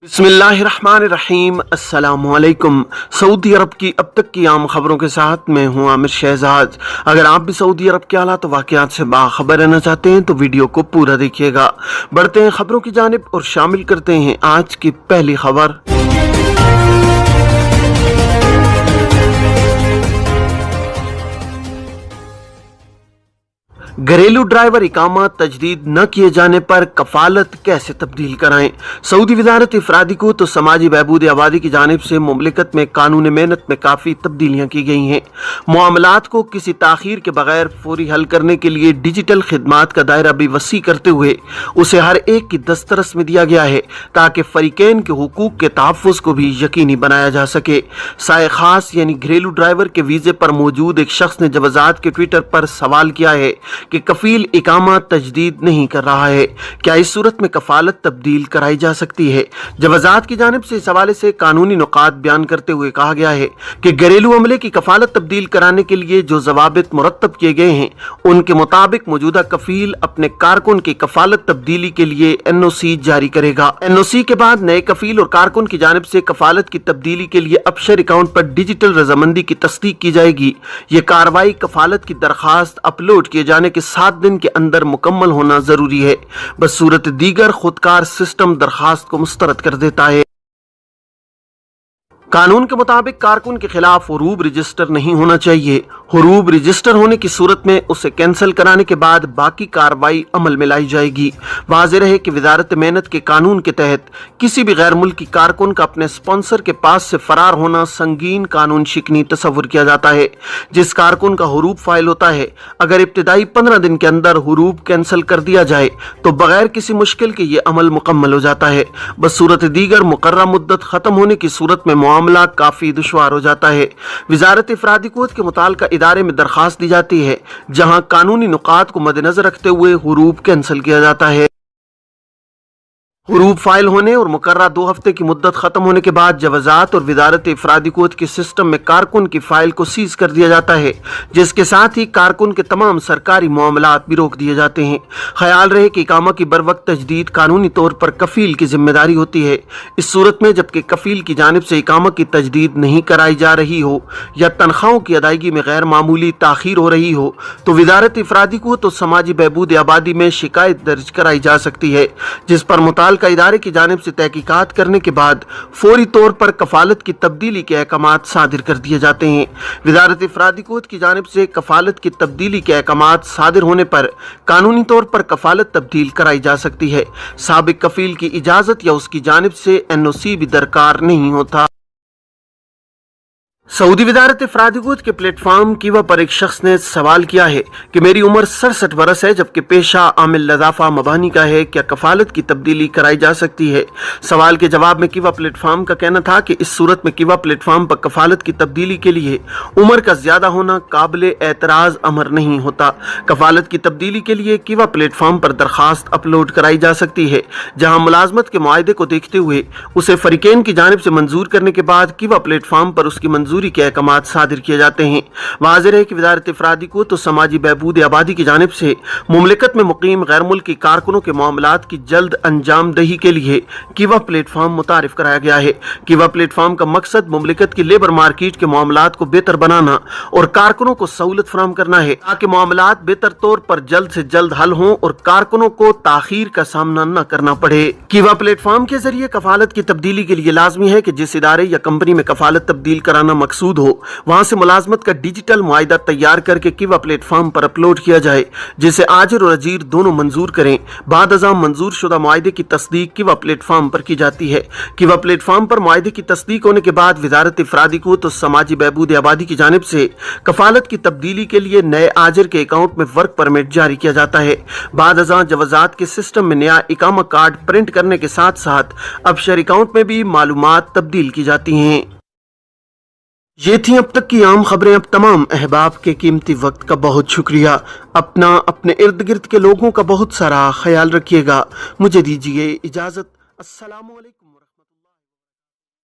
बिस्मिल्लाहिर्रहमानिर्रहीम। अस्सलामुअलैकुम। सऊदी अरब की अब तक की आम खबरों के साथ मैं हूं आमिर शहजाद। अगर आप भी सऊदी अरब के हालात वाक़यात से बाखबर रहना चाहते हैं तो वीडियो को पूरा देखिएगा। बढ़ते हैं खबरों की जानिब और शामिल करते हैं आज की पहली खबर। घरेलू ड्राइवर इकामा तजदीद न किए जाने पर कफालत कैसे तब्दील कराएं। सऊदी वजारत इफरादी को तो समाजी बहबूद आबादी की जानिब से मुमलिकत में कानून मेहनत में काफ़ी तब्दीलियाँ की गई हैं। मामलात को किसी ताख़ीर के बगैर फौरी हल करने के लिए डिजिटल खिदमात का दायरा भी वसी करते हुए उसे हर एक की दस्तरस में दिया गया है ताकि फ़रीक़ैन के हुकूक के तहफ़्फ़ुज़ को भी यकीनी बनाया जा सके। साए ख़ास यानी घरेलू ड्राइवर के वीज़े पर मौजूद एक शख्स ने जवाज़ात के ट्विटर पर सवाल किया है कि कफील इकामा तजदीद नहीं कर रहा है, क्या इस सूरत में कफालत तब्दील कराई जा सकती है। जवाज़ात की जानिब से इस हवाले से कानूनी नुकात बयान करते हुए कहा गया है कि घरेलू अमले की कफालत तब्दील कराने के लिए जो ज़वाबित मुरत्तब किए गए हैं उनके मुताबिक मौजूदा कफील अपने कारकुन की कफालत तब्दीली के लिए NOC जारी करेगा। NOC के बाद नए कफील और कारकुन की जानिब से कफालत की तब्दीली के लिए अबशर अकाउंट पर डिजिटल रजामंदी की तस्दीक की जाएगी। ये कार्रवाई कफालत की दरखास्त अपलोड किए जाने के 7 दिन के अंदर मुकम्मल होना जरूरी है। बस सूरत दीगर खुदकार सिस्टम दरखास्त को मुस्तरद कर देता है। कानून के मुताबिक कारकुन के खिलाफ हुरूब रजिस्टर नहीं होना चाहिए। हुरूब रजिस्टर होने की सूरत में उसे कैंसिल कराने के बाद बाकी कार्रवाई अमल में लाई जाएगी। वाज़ेह रहे कि वजारत मेहनत के कानून के तहत किसी भी गैर मुल्की कारकुन का अपने स्पॉन्सर के पास से फरार होना संगीन कानून शिकनी तस्वुर किया जाता है। जिस कारकुन का हुरूब फाइल होता है, अगर इब्तिदाई 15 दिन के अंदर हुरूब कैंसिल कर दिया जाए तो बगैर किसी मुश्किल के ये अमल मुकम्मल हो जाता है। बस सूरत दीगर मुकर्रर मुद्दत ख़त्म होने की सूरत में मामला काफ़ी दुश्वार हो जाता है। वजारत इफरादी कोत के मुताल्लिका इदारे में दरखास्त दी जाती है जहां कानूनी नुकात को मद्देनजर रखते हुए हुरूब कैंसिल किया जाता है। हुरूब फाइल होने और मुकर्रर 2 हफ्ते की मुद्दत खत्म होने के बाद जवाज़ात और वजारत इफरादी कोत के सिस्टम में कारकुन की फाइल को सीज कर दिया जाता है, जिसके साथ ही कारकुन के तमाम सरकारी मामलात भी रोक दिए जाते हैं। ख्याल रहे कि इकामा की बर वक्त तजदीद कानूनी तौर पर कफील की जिम्मेदारी होती है। इस सूरत में जबकि कफील की जानिब से इकामा की तजदीद नहीं कराई जा रही हो या तनख्वाहों की अदायगी में गैर मामूली ताख़ीर हो रही हो तो वजारत इफरादी को तो समाजी बहबूद आबादी में शिकायत दर्ज कराई जा सकती है, जिस पर का इदारे की जानिब से तहकीकात करने के बाद फौरी तौर पर कफालत की तब्दीली के अहकामात सादिर कर दिए जाते हैं। वजारत इफरादी कोत की जानिब से कफालत की तब्दीली के अहकामात सादिर होने पर कानूनी तौर पर कफालत तब्दील कराई जा सकती है। साबिक कफील की इजाज़त या उसकी जानिब से NOC भी दरकार नहीं होता। सऊदी वजारत इफरादी कोत के प्लेटफॉर्म कीवा पर एक शख्स ने सवाल किया है कि मेरी उम्र 67 बरस है जबकि पेशा आमिल लदाफा मबानी का है, क्या कफालत की तब्दीली कराई जा सकती है। सवाल के जवाब में कीवा प्लेटफॉर्म का कहना था कि इस सूरत में कीवा प्लेटफॉर्म पर कफालत की तब्दीली के लिए उम्र का ज्यादा होना काबिल एतराज़ अमर नहीं होता। कफालत की तब्दीली के लिए कीवा प्लेटफॉर्म पर दरखास्त अपलोड कराई जा सकती है, जहाँ मुलाजमत के मुआहदे को देखते हुए उसे फरीकैन की जानिब से मंजूर करने के बाद कीवा प्लेटफॉर्म पर उसकी मंजूरी के अहकामात सादिर किए जाते हैं। वाज़ेह है कि वजारत इफरादी को तो समाजी बहबूद आबादी की जानिब से मुमलिकत में मुकीम गैर मुल्की कारकुनों के मामलात की जल्द अंजाम दही के लिए कीवा प्लेटफॉर्म मुतारिफ कराया गया है। कीवा प्लेटफॉर्म का मकसद मुमलिकत की लेबर मार्केट के मामलात को बेहतर बनाना और कारकुनों को सहूलत फराहम करना है ताकि मामलात बेहतर तौर पर जल्द से जल्द हल हों और कारकुनों को ताखीर का सामना न करना पड़े। कीवा प्लेटफॉर्म के जरिए कफालत की तब्दीली के लिए लाजमी है कि जिस इदारे या कंपनी में कफालत तब्दील कराना मकसूद हो वहां से मुलाजमत का डिजिटल मुआहिदा तैयार करके कीवा प्लेटफॉर्म पर अपलोड किया जाए, जिसे आजिर और अजीर दोनों मंजूर करें। बाद अज़ां मंजूर शुदा मुआहिदे की तस्दीक कीवा प्लेटफॉर्म पर की जाती है। कीवा प्लेटफॉर्म पर मुआहिदे की तस्दीक होने के बाद वजारत इफरादी को तो समाजी बहबूद आबादी की जानिब से कफालत की तब्दीली के लिए नए आजिर के अकाउंट में वर्क परमिट जारी किया जाता है। बाद अज़ां जवाज़ात के सिस्टम में नया इकामा कार्ड प्रिंट करने के साथ साथ अबशर अकाउंट में भी मालूमात तब्दील की जाती हैं। ये थी अब तक की आम खबरें। अब तमाम अहबाब के कीमती वक्त का बहुत शुक्रिया। अपने इर्द गिर्द के लोगों का बहुत सारा ख्याल रखिएगा। मुझे दीजिए इजाज़त। अस्सलामु अलैकुम।